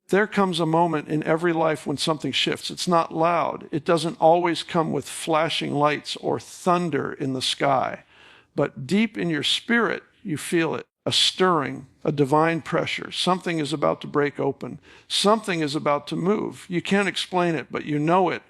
There comes a moment in every life when something shifts. It's not loud. It doesn't always come with flashing lights or thunder in the sky. But deep in your spirit, you feel it. A stirring, a divine pressure. Something is about to break open. Something is about to move. You can't explain it, but you know it.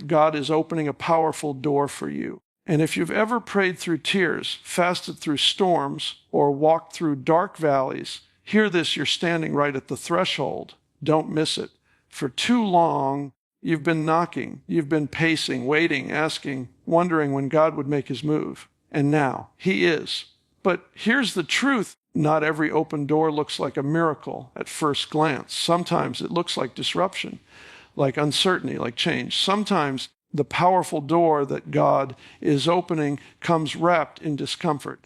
God is opening a powerful door for you. And if you've ever prayed through tears, fasted through storms, or walked through dark valleys, hear this, you're standing right at the threshold. Don't miss it. For too long, you've been knocking. You've been pacing, waiting, asking, wondering when God would make his move. And now, he is. But here's the truth. Not every open door looks like a miracle at first glance. Sometimes it looks like disruption, like uncertainty, like change. Sometimes the powerful door that God is opening comes wrapped in discomfort.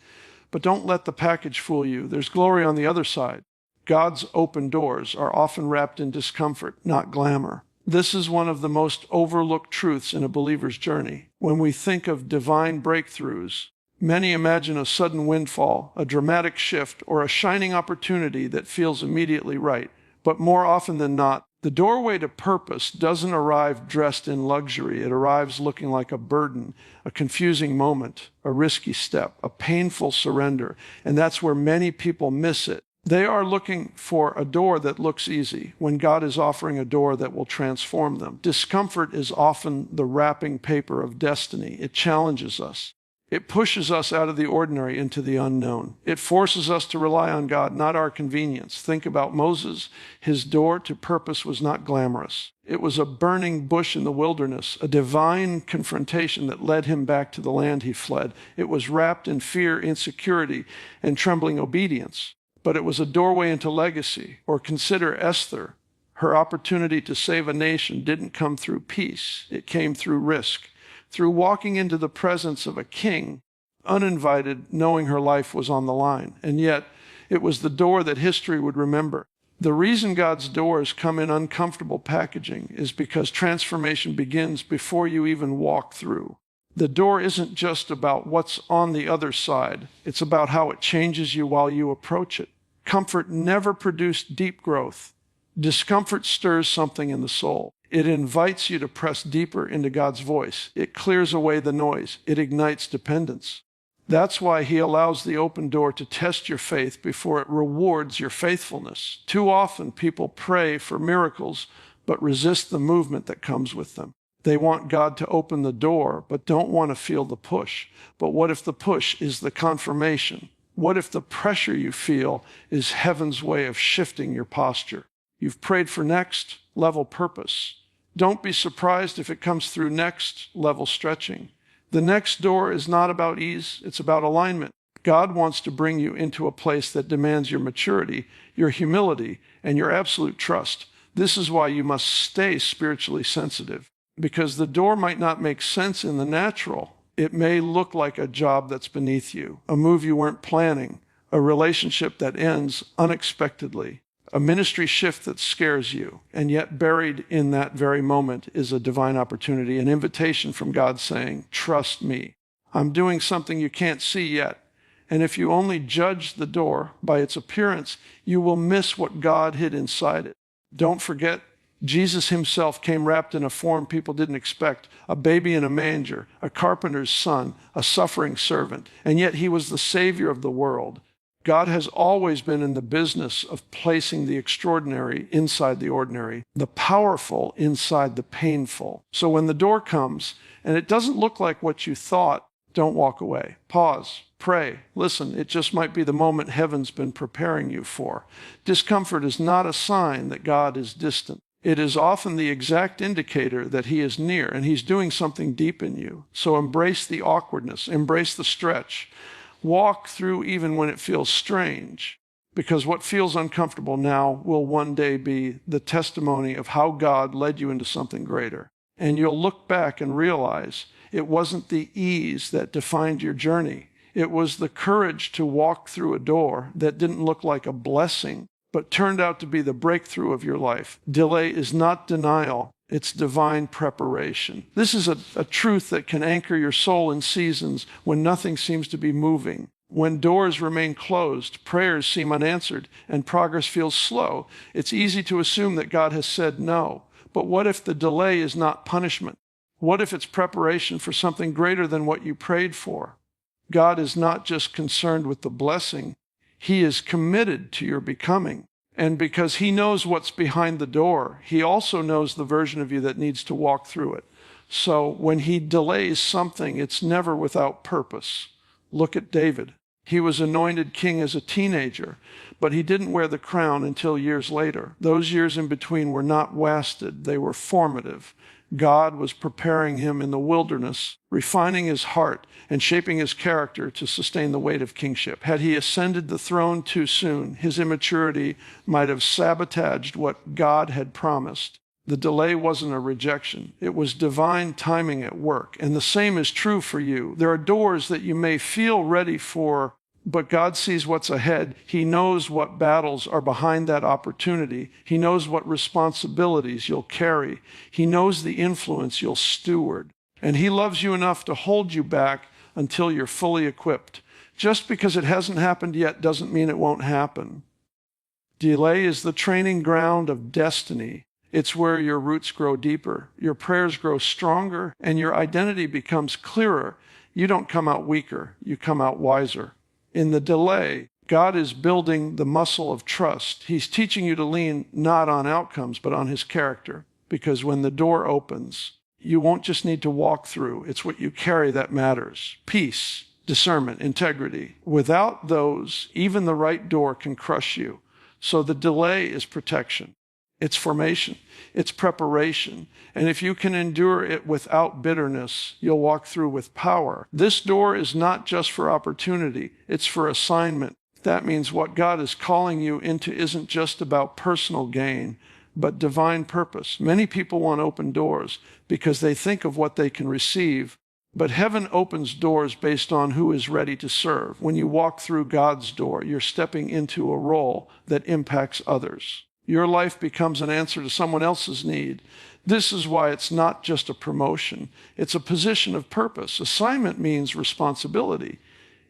But don't let the package fool you. There's glory on the other side. God's open doors are often wrapped in discomfort, not glamour. This is one of the most overlooked truths in a believer's journey. When we think of divine breakthroughs, many imagine a sudden windfall, a dramatic shift, or a shining opportunity that feels immediately right. But more often than not, the doorway to purpose doesn't arrive dressed in luxury. It arrives looking like a burden, a confusing moment, a risky step, a painful surrender. And that's where many people miss it. They are looking for a door that looks easy when God is offering a door that will transform them. Discomfort is often the wrapping paper of destiny. It challenges us. It pushes us out of the ordinary into the unknown. It forces us to rely on God, not our convenience. Think about Moses. His door to purpose was not glamorous. It was a burning bush in the wilderness, a divine confrontation that led him back to the land he fled. It was wrapped in fear, insecurity, and trembling obedience. But it was a doorway into legacy. Or consider Esther. Her opportunity to save a nation didn't come through peace. It came through risk. Through walking into the presence of a king, uninvited, knowing her life was on the line. And yet, it was the door that history would remember. The reason God's doors come in uncomfortable packaging is because transformation begins before you even walk through. The door isn't just about what's on the other side. It's about how it changes you while you approach it. Comfort never produced deep growth. Discomfort stirs something in the soul. It invites you to press deeper into God's voice. It clears away the noise. It ignites dependence. That's why he allows the open door to test your faith before it rewards your faithfulness. Too often people pray for miracles, but resist the movement that comes with them. They want God to open the door, but don't want to feel the push. But what if the push is the confirmation? What if the pressure you feel is heaven's way of shifting your posture? You've prayed for next level purpose. Don't be surprised if it comes through next level stretching. The next door is not about ease, it's about alignment. God wants to bring you into a place that demands your maturity, your humility, and your absolute trust. This is why you must stay spiritually sensitive, because the door might not make sense in the natural. It may look like a job that's beneath you, a move you weren't planning, a relationship that ends unexpectedly, a ministry shift that scares you, and yet buried in that very moment is a divine opportunity, an invitation from God saying, trust me. I'm doing something you can't see yet. And if you only judge the door by its appearance, you will miss what God hid inside it. Don't forget, Jesus himself came wrapped in a form people didn't expect, a baby in a manger, a carpenter's son, a suffering servant, and yet he was the Savior of the world. God has always been in the business of placing the extraordinary inside the ordinary, the powerful inside the painful. So when the door comes and it doesn't look like what you thought, don't walk away. Pause, pray, listen. It just might be the moment heaven's been preparing you for. Discomfort is not a sign that God is distant. It is often the exact indicator that he is near and he's doing something deep in you. So embrace the awkwardness, embrace the stretch. Walk through even when it feels strange, because what feels uncomfortable now will one day be the testimony of how God led you into something greater. And you'll look back and realize it wasn't the ease that defined your journey. It was the courage to walk through a door that didn't look like a blessing, but turned out to be the breakthrough of your life. Delay is not denial. It's divine preparation. This is a truth that can anchor your soul in seasons when nothing seems to be moving. When doors remain closed, prayers seem unanswered, and progress feels slow, it's easy to assume that God has said no. But what if the delay is not punishment? What if it's preparation for something greater than what you prayed for? God is not just concerned with the blessing, He is committed to your becoming. And because He knows what's behind the door, He also knows the version of you that needs to walk through it. So when He delays something, it's never without purpose. Look at David. He was anointed king as a teenager, but he didn't wear the crown until years later. Those years in between were not wasted, they were formative. God was preparing him in the wilderness, refining his heart and shaping his character to sustain the weight of kingship. Had he ascended the throne too soon, his immaturity might have sabotaged what God had promised. The delay wasn't a rejection. It was divine timing at work. And the same is true for you. There are doors that you may feel ready for, but God sees what's ahead. He knows what battles are behind that opportunity. He knows what responsibilities you'll carry. He knows the influence you'll steward. And He loves you enough to hold you back until you're fully equipped. Just because it hasn't happened yet doesn't mean it won't happen. Delay is the training ground of destiny. It's where your roots grow deeper, your prayers grow stronger, and your identity becomes clearer. You don't come out weaker, you come out wiser. In the delay, God is building the muscle of trust. He's teaching you to lean not on outcomes, but on His character. Because when the door opens, you won't just need to walk through. It's what you carry that matters. Peace, discernment, integrity. Without those, even the right door can crush you. So the delay is protection. It's formation. It's preparation. And if you can endure it without bitterness, you'll walk through with power. This door is not just for opportunity. It's for assignment. That means what God is calling you into isn't just about personal gain, but divine purpose. Many people want open doors because they think of what they can receive, but heaven opens doors based on who is ready to serve. When you walk through God's door, you're stepping into a role that impacts others. Your life becomes an answer to someone else's need. This is why it's not just a promotion. It's a position of purpose. Assignment means responsibility.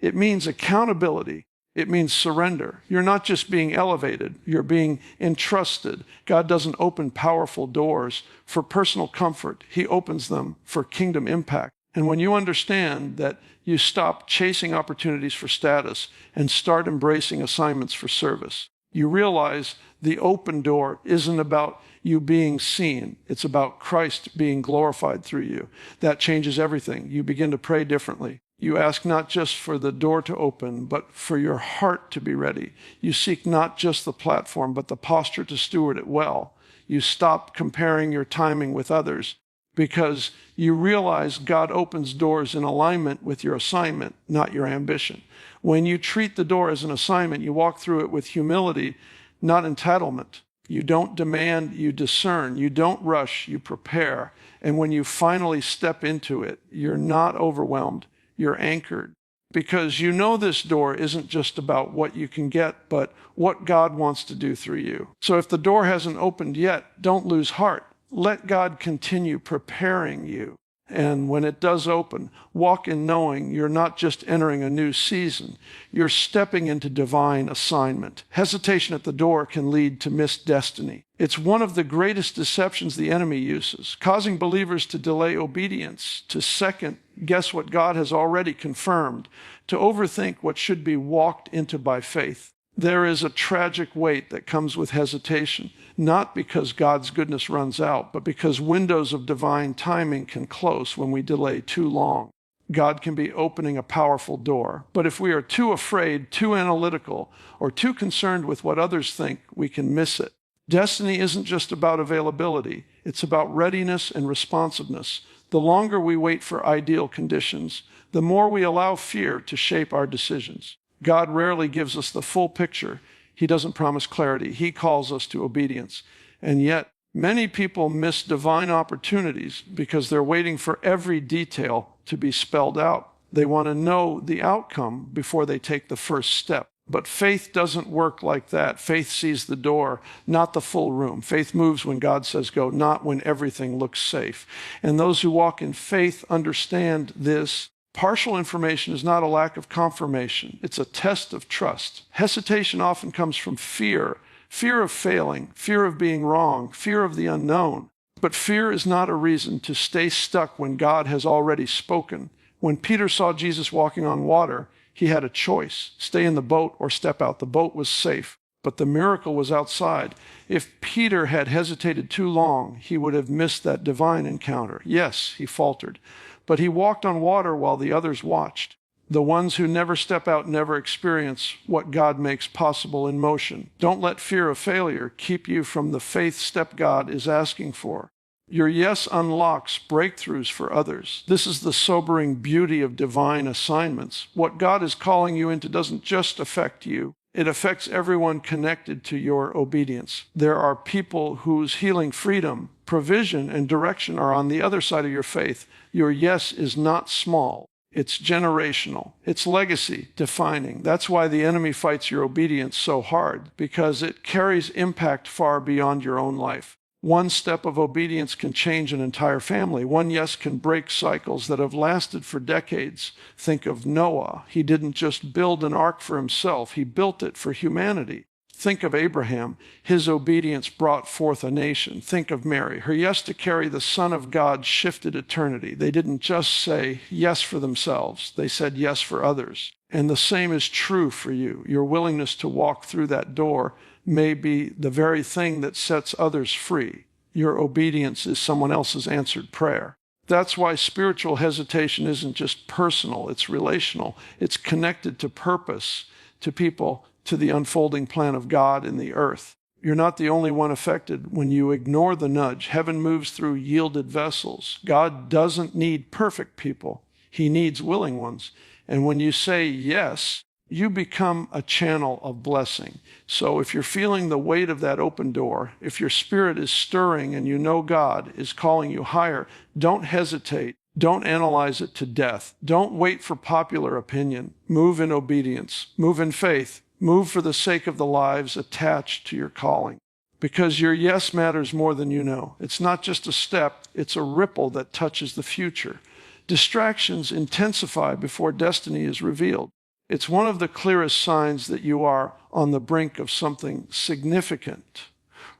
It means accountability. It means surrender. You're not just being elevated. You're being entrusted. God doesn't open powerful doors for personal comfort. He opens them for kingdom impact. And when you understand that, you stop chasing opportunities for status and start embracing assignments for service. You realize the open door isn't about you being seen. It's about Christ being glorified through you. That changes everything. You begin to pray differently. You ask not just for the door to open, but for your heart to be ready. You seek not just the platform, but the posture to steward it well. You stop comparing your timing with others because you realize God opens doors in alignment with your assignment, not your ambition. When you treat the door as an assignment, you walk through it with humility, not entitlement. You don't demand, you discern. You don't rush, you prepare. And when you finally step into it, you're not overwhelmed, you're anchored. Because you know this door isn't just about what you can get, but what God wants to do through you. So if the door hasn't opened yet, don't lose heart. Let God continue preparing you. And when it does open, walk in knowing you're not just entering a new season, you're stepping into divine assignment. Hesitation at the door can lead to missed destiny. It's one of the greatest deceptions the enemy uses, causing believers to delay obedience, to second guess what God has already confirmed, to overthink what should be walked into by faith. There is a tragic weight that comes with hesitation, not because God's goodness runs out, but because windows of divine timing can close when we delay too long. God can be opening a powerful door, but if we are too afraid, too analytical, or too concerned with what others think, we can miss it. Destiny isn't just about availability. It's about readiness and responsiveness. The longer we wait for ideal conditions, the more we allow fear to shape our decisions. God rarely gives us the full picture. He doesn't promise clarity. He calls us to obedience. And yet, many people miss divine opportunities because they're waiting for every detail to be spelled out. They want to know the outcome before they take the first step. But faith doesn't work like that. Faith sees the door, not the full room. Faith moves when God says go, not when everything looks safe. And those who walk in faith understand this. Partial information is not a lack of confirmation. It's a test of trust. Hesitation often comes from fear. Fear of failing, fear of being wrong, fear of the unknown. But fear is not a reason to stay stuck when God has already spoken. When Peter saw Jesus walking on water, he had a choice: stay in the boat or step out. The boat was safe, but the miracle was outside. If Peter had hesitated too long, he would have missed that divine encounter. Yes, he faltered, but he walked on water while the others watched. The ones who never step out never experience what God makes possible in motion. Don't let fear of failure keep you from the faith step God is asking for. Your yes unlocks breakthroughs for others. This is the sobering beauty of divine assignments. What God is calling you into doesn't just affect you. It affects everyone connected to your obedience. There are people whose healing, freedom, provision, and direction are on the other side of your faith. Your yes is not small. It's generational. It's legacy defining. That's why the enemy fights your obedience so hard, because it carries impact far beyond your own life. One step of obedience can change an entire family. One yes can break cycles that have lasted for decades. Think of Noah. He didn't just build an ark for himself. He built it for humanity. Think of Abraham. His obedience brought forth a nation. Think of Mary. Her yes to carry the Son of God shifted eternity. They didn't just say yes for themselves. They said yes for others. And the same is true for you. Your willingness to walk through that door may be the very thing that sets others free. Your obedience is someone else's answered prayer. That's why spiritual hesitation isn't just personal, it's relational. It's connected to purpose, to people, to the unfolding plan of God in the earth. You're not the only one affected when you ignore the nudge. Heaven moves through yielded vessels. God doesn't need perfect people. He needs willing ones. And when you say yes, you become a channel of blessing. So if you're feeling the weight of that open door, if your spirit is stirring and you know God is calling you higher, don't hesitate. Don't analyze it to death. Don't wait for popular opinion. Move in obedience. Move in faith. Move for the sake of the lives attached to your calling. Because your yes matters more than you know. It's not just a step, it's a ripple that touches the future. Distractions intensify before destiny is revealed. It's one of the clearest signs that you are on the brink of something significant.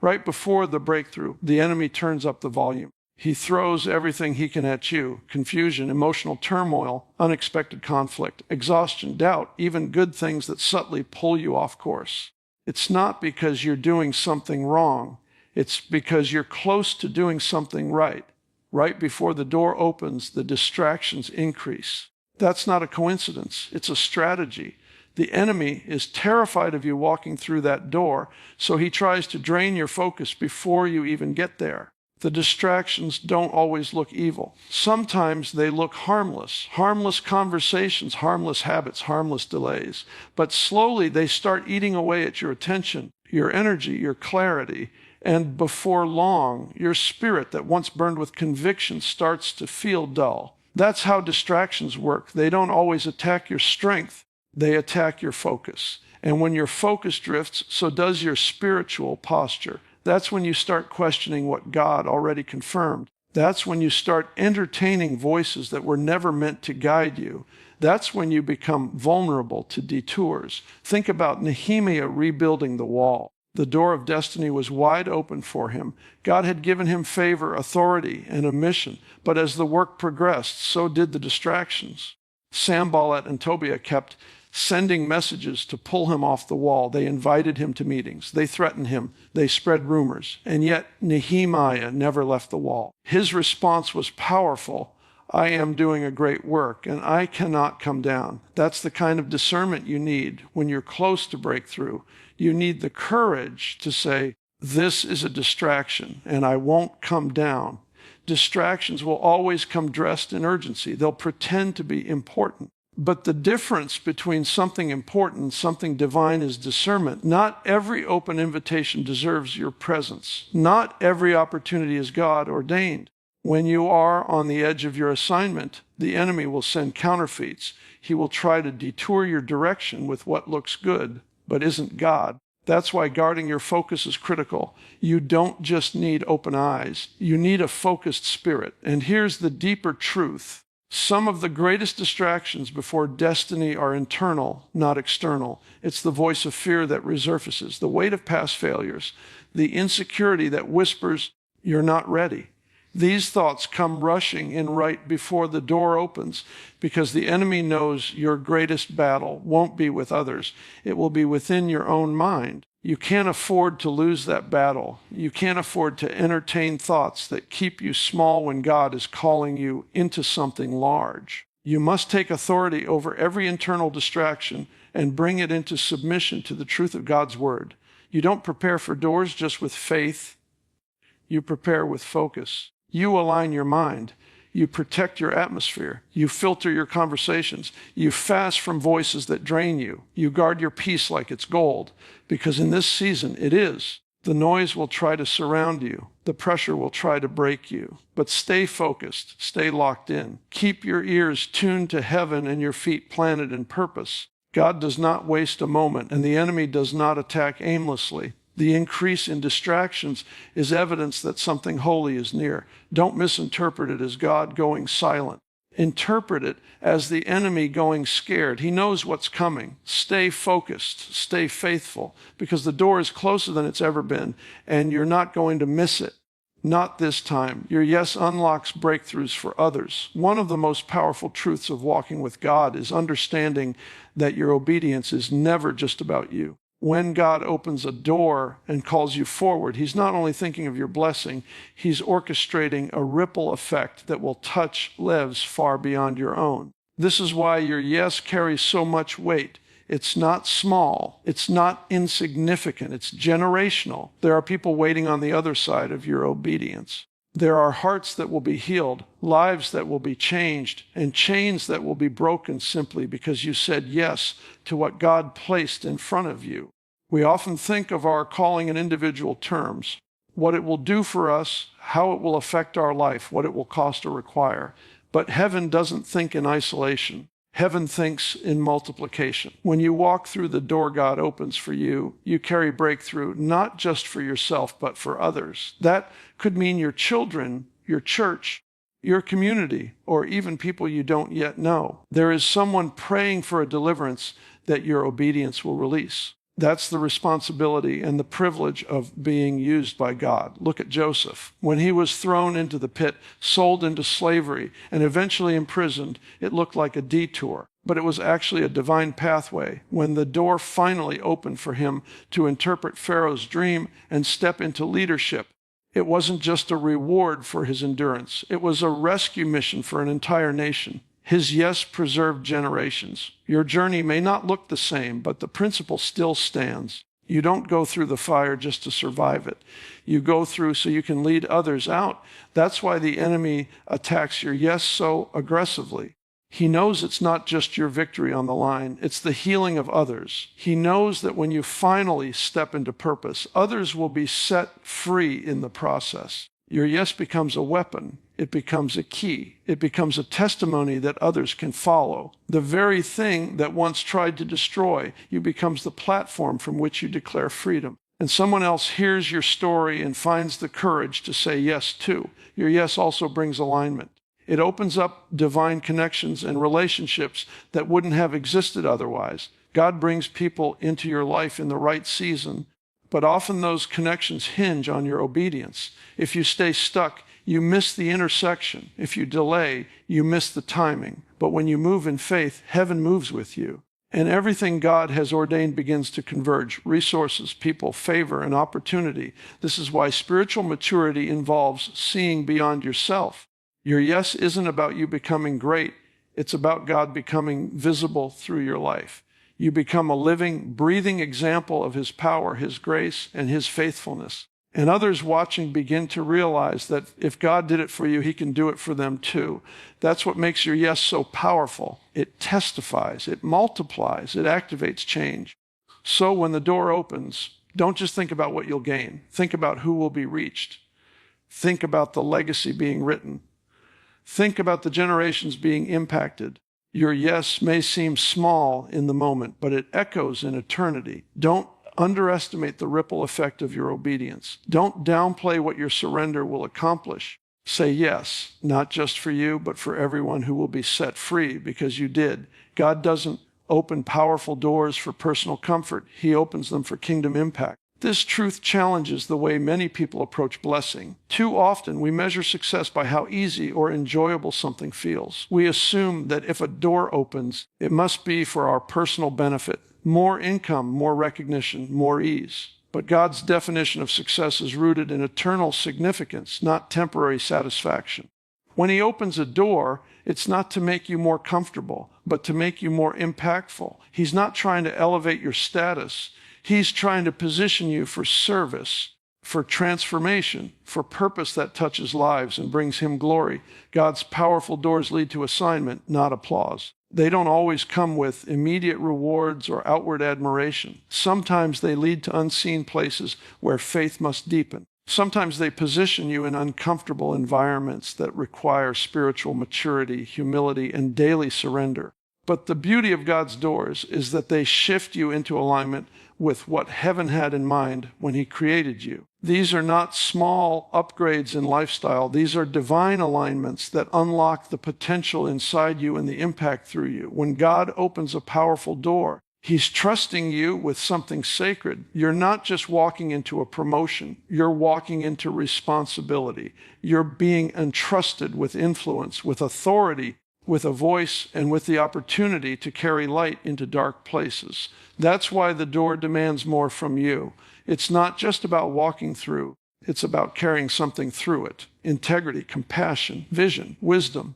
Right before the breakthrough, the enemy turns up the volume. He throws everything he can at you: confusion, emotional turmoil, unexpected conflict, exhaustion, doubt, even good things that subtly pull you off course. It's not because you're doing something wrong. It's because you're close to doing something right. Right before the door opens, the distractions increase. That's not a coincidence. It's a strategy. The enemy is terrified of you walking through that door, so he tries to drain your focus before you even get there. The distractions don't always look evil. Sometimes they look harmless. Harmless conversations, harmless habits, harmless delays. But slowly they start eating away at your attention, your energy, your clarity. And before long, your spirit that once burned with conviction starts to feel dull. That's how distractions work. They don't always attack your strength. They attack your focus. And when your focus drifts, so does your spiritual posture. That's when you start questioning what God already confirmed. That's when you start entertaining voices that were never meant to guide you. That's when you become vulnerable to detours. Think about Nehemiah rebuilding the wall. The door of destiny was wide open for him. God had given him favor, authority, and a mission. But as the work progressed, so did the distractions. Sanballat and Tobiah kept sending messages to pull him off the wall. They invited him to meetings. They threatened him. They spread rumors. And yet Nehemiah never left the wall. His response was powerful. I am doing a great work, and I cannot come down. That's the kind of discernment you need when you're close to breakthrough. You need the courage to say, this is a distraction, and I won't come down. Distractions will always come dressed in urgency. They'll pretend to be important. But the difference between something important and something divine is discernment. Not every open invitation deserves your presence. Not every opportunity is God ordained. When you are on the edge of your assignment, the enemy will send counterfeits. He will try to detour your direction with what looks good, but isn't God. That's why guarding your focus is critical. You don't just need open eyes. You need a focused spirit. And here's the deeper truth. Some of the greatest distractions before destiny are internal, not external. It's the voice of fear that resurfaces, the weight of past failures, the insecurity that whispers, "You're not ready." These thoughts come rushing in right before the door opens because the enemy knows your greatest battle won't be with others. It will be within your own mind. You can't afford to lose that battle. You can't afford to entertain thoughts that keep you small when God is calling you into something large. You must take authority over every internal distraction and bring it into submission to the truth of God's word. You don't prepare for doors just with faith. You prepare with focus. You align your mind. You protect your atmosphere. You filter your conversations. You fast from voices that drain you. You guard your peace like it's gold, because in this season it is. The noise will try to surround you. The pressure will try to break you. But stay focused. Stay locked in. Keep your ears tuned to heaven and your feet planted in purpose. God does not waste a moment, and the enemy does not attack aimlessly. The increase in distractions is evidence that something holy is near. Don't misinterpret it as God going silent. Interpret it as the enemy going scared. He knows what's coming. Stay focused. Stay faithful, because the door is closer than it's ever been, and you're not going to miss it. Not this time. Your yes unlocks breakthroughs for others. One of the most powerful truths of walking with God is understanding that your obedience is never just about you. When God opens a door and calls you forward, he's not only thinking of your blessing, he's orchestrating a ripple effect that will touch lives far beyond your own. This is why your yes carries so much weight. It's not small. It's not insignificant. It's generational. There are people waiting on the other side of your obedience. There are hearts that will be healed, lives that will be changed, and chains that will be broken simply because you said yes to what God placed in front of you. We often think of our calling in individual terms, what it will do for us, how it will affect our life, what it will cost or require. But heaven doesn't think in isolation. Heaven thinks in multiplication. When you walk through the door God opens for you, you carry breakthrough not just for yourself, but for others. That could mean your children, your church, your community, or even people you don't yet know. There is someone praying for a deliverance that your obedience will release. That's the responsibility and the privilege of being used by God. Look at Joseph. When he was thrown into the pit, sold into slavery, and eventually imprisoned, it looked like a detour. But it was actually a divine pathway when the door finally opened for him to interpret Pharaoh's dream and step into leadership. It wasn't just a reward for his endurance. It was a rescue mission for an entire nation. His yes preserved generations. Your journey may not look the same, but the principle still stands. You don't go through the fire just to survive it. You go through so you can lead others out. That's why the enemy attacks your yes so aggressively. He knows it's not just your victory on the line, it's the healing of others. He knows that when you finally step into purpose, others will be set free in the process. Your yes becomes a weapon. It becomes a key. It becomes a testimony that others can follow. The very thing that once tried to destroy you becomes the platform from which you declare freedom. And someone else hears your story and finds the courage to say yes too. Your yes also brings alignment. It opens up divine connections and relationships that wouldn't have existed otherwise. God brings people into your life in the right season, but often those connections hinge on your obedience. If you stay stuck, you miss the intersection. If you delay, you miss the timing. But when you move in faith, heaven moves with you. And everything God has ordained begins to converge: resources, people, favor, and opportunity. This is why spiritual maturity involves seeing beyond yourself. Your yes isn't about you becoming great. It's about God becoming visible through your life. You become a living, breathing example of his power, his grace, and his faithfulness. And others watching begin to realize that if God did it for you, he can do it for them too. That's what makes your yes so powerful. It testifies, it multiplies, it activates change. So when the door opens, don't just think about what you'll gain. Think about who will be reached. Think about the legacy being written. Think about the generations being impacted. Your yes may seem small in the moment, but it echoes in eternity. Don't underestimate the ripple effect of your obedience. Don't downplay what your surrender will accomplish. Say yes, not just for you, but for everyone who will be set free because you did. God doesn't open powerful doors for personal comfort. He opens them for kingdom impact. This truth challenges the way many people approach blessing. Too often, we measure success by how easy or enjoyable something feels. We assume that if a door opens, it must be for our personal benefit. More income, more recognition, more ease. But God's definition of success is rooted in eternal significance, not temporary satisfaction. When He opens a door, it's not to make you more comfortable, but to make you more impactful. He's not trying to elevate your status. He's trying to position you for service, for transformation, for purpose that touches lives and brings Him glory. God's powerful doors lead to assignment, not applause. They don't always come with immediate rewards or outward admiration. Sometimes they lead to unseen places where faith must deepen. Sometimes they position you in uncomfortable environments that require spiritual maturity, humility, and daily surrender. But the beauty of God's doors is that they shift you into alignment with what heaven had in mind when He created you. These are not small upgrades in lifestyle. These are divine alignments that unlock the potential inside you and the impact through you. When God opens a powerful door, He's trusting you with something sacred. You're not just walking into a promotion. You're walking into responsibility. You're being entrusted with influence, with authority, with a voice, and with the opportunity to carry light into dark places. That's why the door demands more from you. It's not just about walking through. It's about carrying something through it. Integrity, compassion, vision, wisdom.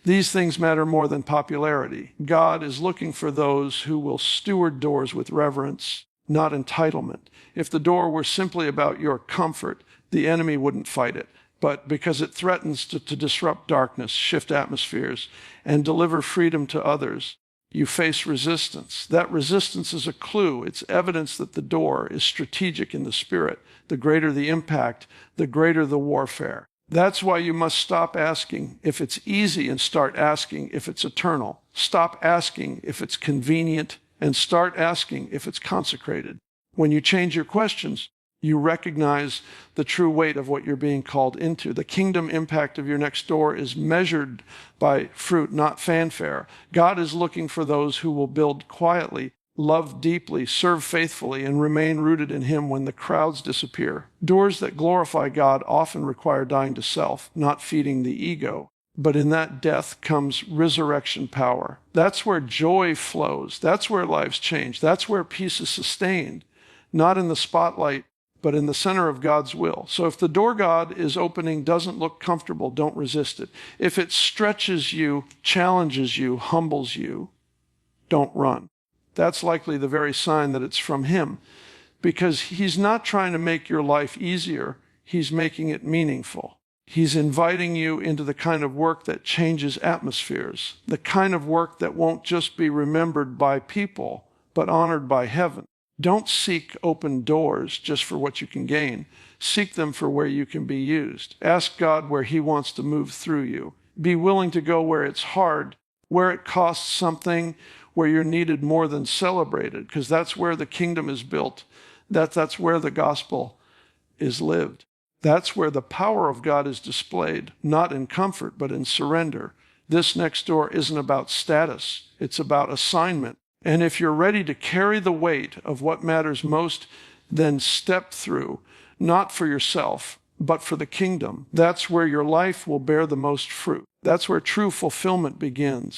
These things matter more than popularity. God is looking for those who will steward doors with reverence, not entitlement. If the door were simply about your comfort, the enemy wouldn't fight it. But because it threatens to disrupt darkness, shift atmospheres, and deliver freedom to others, you face resistance. That resistance is a clue. It's evidence that the door is strategic in the spirit. The greater the impact, the greater the warfare. That's why you must stop asking if it's easy and start asking if it's eternal. Stop asking if it's convenient and start asking if it's consecrated. When you change your questions, you recognize the true weight of what you're being called into. The kingdom impact of your next door is measured by fruit, not fanfare. God is looking for those who will build quietly, love deeply, serve faithfully, and remain rooted in Him when the crowds disappear. Doors that glorify God often require dying to self, not feeding the ego. But in that death comes resurrection power. That's where joy flows. That's where lives change. That's where peace is sustained, not in the spotlight, but in the center of God's will. So if the door God is opening doesn't look comfortable, don't resist it. If it stretches you, challenges you, humbles you, don't run. That's likely the very sign that it's from Him, because He's not trying to make your life easier. He's making it meaningful. He's inviting you into the kind of work that changes atmospheres, the kind of work that won't just be remembered by people, but honored by heaven. Don't seek open doors just for what you can gain. Seek them for where you can be used. Ask God where He wants to move through you. Be willing to go where it's hard, where it costs something, where you're needed more than celebrated, because that's where the kingdom is built. That's where the gospel is lived. That's where the power of God is displayed, not in comfort, but in surrender. This next door isn't about status. It's about assignment. And if you're ready to carry the weight of what matters most, then step through, not for yourself, but for the kingdom. That's where your life will bear the most fruit. That's where true fulfillment begins.